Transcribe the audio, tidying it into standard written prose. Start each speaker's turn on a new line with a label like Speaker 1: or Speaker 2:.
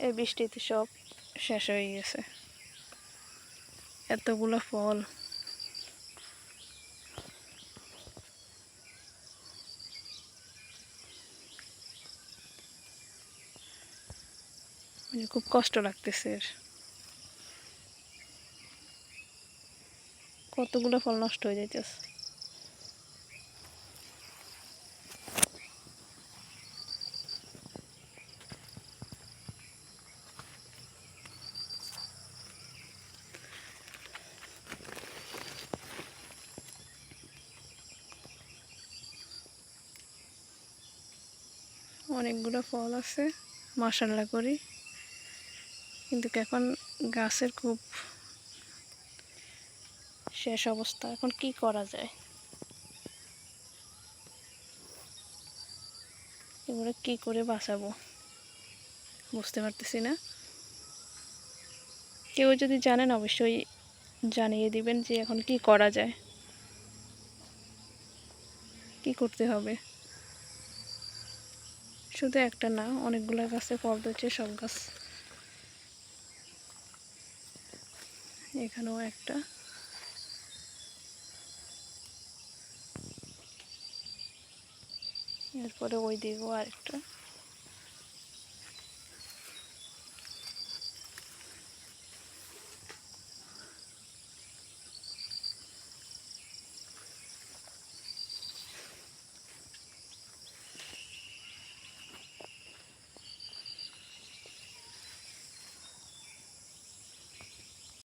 Speaker 1: এই বৃষ্টিতে সব শেষ হয়ে গেছে। এতগুলো ফল, খুব কষ্ট লাগতেছে। কতগুলো ফল নষ্ট হয়ে যাইতেছে। অনেকগুলো ফল আছে মাশাআল্লাহ করি, কিন্তু এখন গাছের খুব শেষ অবস্থা। এখন কি করা যায়, এগুলো কি করে বাঁচাবো বুঝতে পারতেছি না। কেউ যদি জানেন অবশ্যই জানিয়ে দিবেন যে এখন কি করা যায়, কি করতে হবে। শুধু একটা না, অনেকগুলো গাছে ফল ধরছে, সব গাছ। এখানেও একটা, এরপরে ওই দিকেও আরেকটা।